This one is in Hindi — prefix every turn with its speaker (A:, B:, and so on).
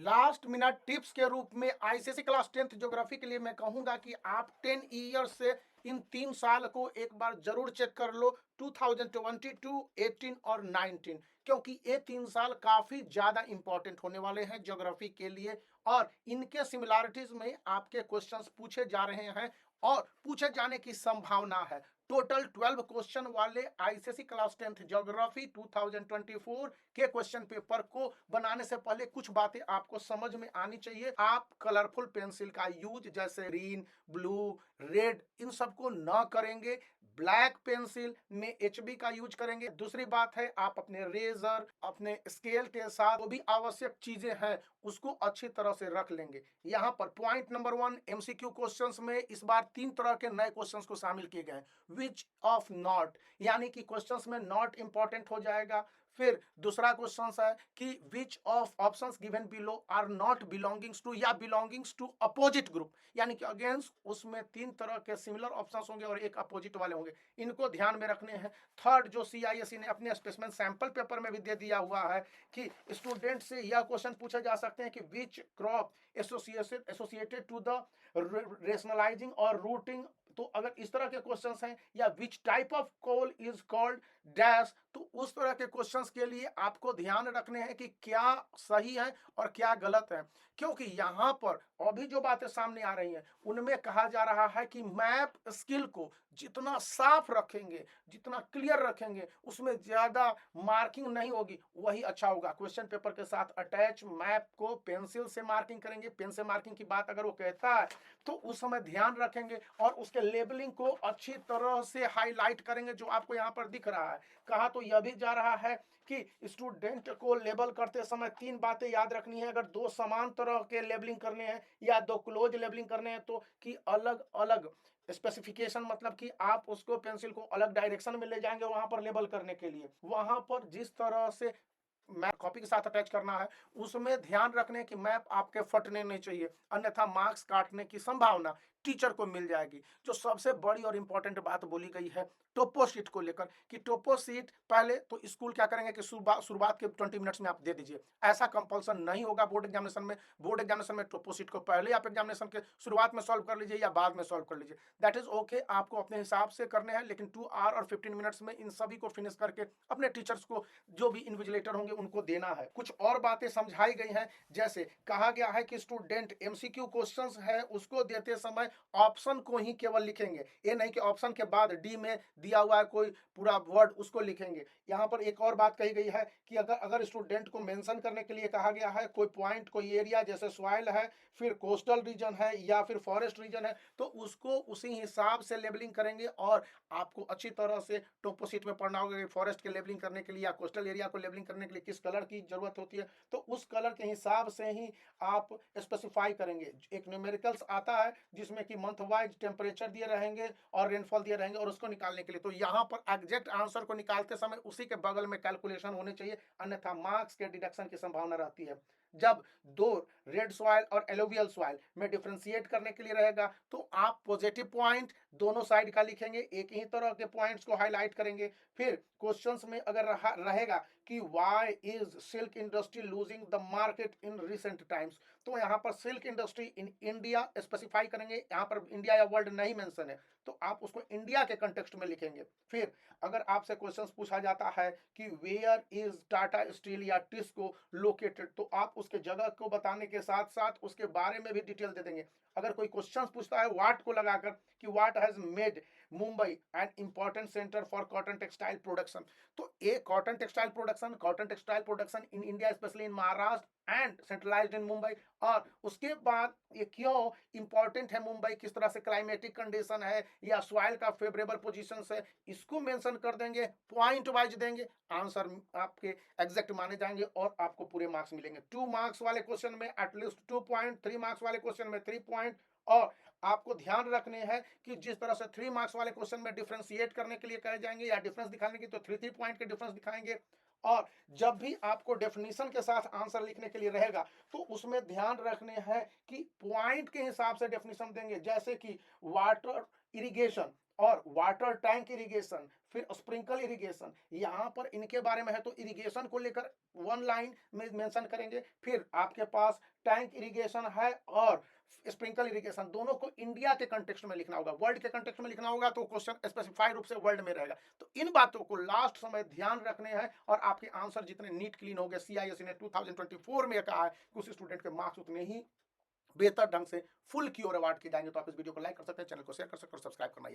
A: लास्ट मिनट टिप्स के रूप में आईसीएसई क्लास 10th ज्योग्राफी के लिए मैं कहूंगा कि आप 10 ईयर्स से इन 3 साल को एक बार जरूर चेक कर लो, 2022, 18 और 19, क्योंकि ये 3 साल काफी ज्यादा इंपॉर्टेंट होने वाले हैं ज्योग्राफी के लिए। और इनके सिमिलैरिटीज में आपके क्वेश्चंस पूछे जा रहे हैं और पूछे जाने की संभावना है। टोटल 12 क्वेश्चन वाले आईसीएसई क्लास 10th ज्योग्राफी 2024 के क्वेश्चन पेपर को बनाने से पहले कुछ बातें आपको समझ में आनी चाहिए। आप कलरफुल पेंसिल का यूज जैसे ग्रीन, ब्लू, रेड इन सबको न करेंगे। ब्लैक पेंसिल में एचबी का यूज करेंगे। दूसरी बात है, आप अपने रेजर, अपने स्केल के साथ जो भी आवश्यक चीजें हैं उसको अच्छी तरह से रख लेंगे। यहाँ पर पॉइंट नंबर 1 एमसीक्यू क्वेश्चंस में इस बार 3 तरह के नए क्वेश्चंस को शामिल किए गए हैं। विच ऑफ नॉट, यानी कि क्वेश्चंस में नॉट इंपॉर्टेंट हो जाएगा। फिर दूसरा क्वेश्चन है कि which of options given below are not belongings to या बिलोंगिंग्स टू अपोजिट ग्रुप, यानी कि अगेंस्ट उसमें 3 तरह के सिमिलर ऑप्शंस होंगे और एक अपोजिट वाले होंगे, इनको ध्यान में रखने हैं। थर्ड, जो सीआईएससी ने अपने स्पेसिमेन सैंपल पेपर में भी दे दिया हुआ है कि स्टूडेंट से यह क्वेश्चन पूछे जा सकते हैं कि which crop associated to the rationalising और रूटिंग। तो अगर इस तरह के क्वेश्चंस हैं, या which type of coal is called dash, तो उस तरह के क्वेश्चंस के लिए आपको ध्यान रखने हैं कि क्या सही है और क्या गलत है। क्योंकि यहां पर अभी जो बातें सामने आ रही हैं उनमें कहा जा रहा है कि मैप स्किल को जितना साफ रखेंगे, जितना क्लियर रखेंगे, उसमें ज्यादा मार्किंग नहीं होगी, वही अच्छा होगा। क्वेश्चन पेपर के साथ अटैच मैप को पेंसिल से मार्किंग करेंगे। पेन से मार्किंग की बात अगर वो कहता है तो उस समय ध्यान रखेंगे और उसके लेबलिंग को अच्छी तरह से हाईलाइट करेंगे, जो आपको यहाँ पर दिख रहा है। कहा तो यह भी जा रहा है कि स्टूडेंट को लेबल करते समय 3 बातें याद रखनी है। अगर 2 समान तरह के लेबलिंग करने हैं या 2 क्लोज लेबलिंग करने हैं तो कि अलग अलग स्पेसिफिकेशन, मतलब कि आप उसको पेंसिल को अलग डायरेक्शन में ले जाएंगे वहां पर लेबल करने के लिए। वहां पर जिस तरह से मैप कॉपी के साथ अटैच करना है उसमें ध्यान रखने की मैप आपके फटने नहीं चाहिए, अन्यथा मार्क्स काटने की संभावना टीचर को मिल जाएगी। जो सबसे बड़ी और इंपॉर्टेंट बात बोली गई है टोपो सीट को लेकर, कि टोपो सीट पहले तो स्कूल क्या करेंगे कि शुरुआत के 20 मिनट्स में आप दे दीजिए। ऐसा कंपल्सन नहीं होगा बोर्ड एग्जामिनेशन में। बोर्ड एग्जामिनेशन में टोपो सीट को पहले आप एग्जामिनेशन के शुरुआत में सॉल्व कर लीजिए या बाद में सॉल्व कर लीजिए, दैट इज ओके। आपको अपने हिसाब से करने हैं, लेकिन 2 आवर और 15 मिनट्स में इन सभी को फिनिश करके अपने टीचर्स को, जो भी इन्विजिलेटर होंगे, उनको देना है। कुछ और बातें समझाई गई हैं, जैसे कहा गया है कि स्टूडेंट एमसीक्यू क्वेश्चंस है उसको देते समय ऑप्शन को ही केवल लिखेंगे, ये नहीं कि ऑप्शन के बाद डी में दिया हुआ है कोई पूरा वर्ड उसको लिखेंगे। यहाँ पर एक और बात कही गई है कि अगर स्टूडेंट को मेंशन करने के लिए कहा गया है कोई पॉइंट, कोई एरिया, जैसे सॉइल है, फिर कोस्टल रीजन है या फिर फॉरेस्ट रीजन है, तो उसको उसी हिसाब से लेबलिंग करेंगे। और आपको अच्छी तरह से टोपोशीट में पढ़ना होगा कि फॉरेस्ट के लेबलिंग करने के लिए या कोस्टल एरिया को लेबलिंग करने के लिए किस कलर की जरूरत होती है, तो उस कलर के हिसाब से ही आप स्पेसिफाई करेंगे। एक न्यूमेरिकल्स आता है जिसमें कि मंथ वाइज टेम्परेचर दिए रहेंगे और रेनफॉल दिए रहेंगे, और उसको निकालने के लिए तो यहाँ पर एग्जैक्ट आंसर को निकालते समय उसी के बगल में कैलकुलेशन होने चाहिए, अन्यथा मार्क्स के डिडक्शन की संभावना रहती है। जब 2 रेड सॉइल और एलोवियल सॉइल में डिफ्रेंशिएट करने के लिए रहेगा तो आप पॉजिटिव पॉइंट दोनों साइड का लिखेंगे, एक ही तरह के पॉइंट्स को हाईलाइट करेंगे। फिर क्वेश्चंस में अगर रहेगा कि why is silk industry losing the market in recent times, तो यहाँ पर silk industry in India specify करेंगे। यहाँ पर इंडिया या वर्ल्ड नहीं मेंशन है तो आप उसको इंडिया के कंटेक्स्ट में लिखेंगे। फिर अगर आपसे क्वेश्चंस पूछा जाता है कि वेयर इज टाटा स्टील या टिस्को लोकेटेड, तो आप उसके जगह को बताने के साथ साथ उसके बारे में भी डिटेल दे देंगे। अगर कोई क्वेश्चन पूछता है व्हाट को लगाकर कि what has made Mumbai an important centre for cotton textile production, तो a cotton textile production in India specially in Maharashtra and centralised in Mumbai, और उसके बाद ये क्यों इंपॉर्टेंट है मुंबई, किस तरह से क्लाइमेटिक कंडीशन है या सॉइल का फेवरेबल पोजीशन है, इसको मेंशन कर देंगे, पॉइंट वाइज देंगे, आंसर आपके एग्जैक्ट माने जाएंगे और आपको पूरे मार्क्स मिलेंगे। 2 मार्क्स वाले क्वेश्चन में एटलीस्ट 2 पॉइंट, 3 मार्क्स वाले क्वेश्चन में 3 पॉइंट। और आपको ध्यान रखने हैं कि जिस तरह से 3 मार्क्स वाले क्वेश्चन में डिफरेंशिएट करने के लिए कहे जाएंगे या डिफरेंस दिखाने की, तो 3 पॉइंट के डिफरेंस दिखाएंगे। और जब भी आपको डेफिनेशन के साथ आंसर लिखने के लिए रहेगा तो उसमें ध्यान रखने हैं कि पॉइंट के हिसाब से डेफिनेशन देंगे, जैसे कि वाटर इरिगेशन और वाटर टैंक इरिगेशन, फिर स्प्रिंकल इरिगेशन, यहां पर इनके बारे में है तो इरिगेशन को लेकर 1 लाइन में मेंशन करेंगे। फिर आपके पास टैंक इरिगेशन है और स्प्रिंकल इरिगेशन, दोनों को इंडिया के कंटेक्स्ट में लिखना होगा। वर्ल्ड के कंटेक्स्ट में लिखना होगा तो क्वेश्चन स्पेसिफाई रूप से वर्ल्ड में रहेगा। तो इन बातों को लास्ट समय ध्यान रखने हैं और आपके आंसर जितने नीट क्लीन हो गए, CISE ने 2024 में कहा है कि उस स्टूडेंट के मार्क्स उतने ही बेहतर ढंग से फुल क्योर अवार्ड किए जाएंगे। तो आप इस वीडियो को लाइक कर सकते हैं, चैनल को शेयर कर सकते हैं और सब्सक्राइब करना याद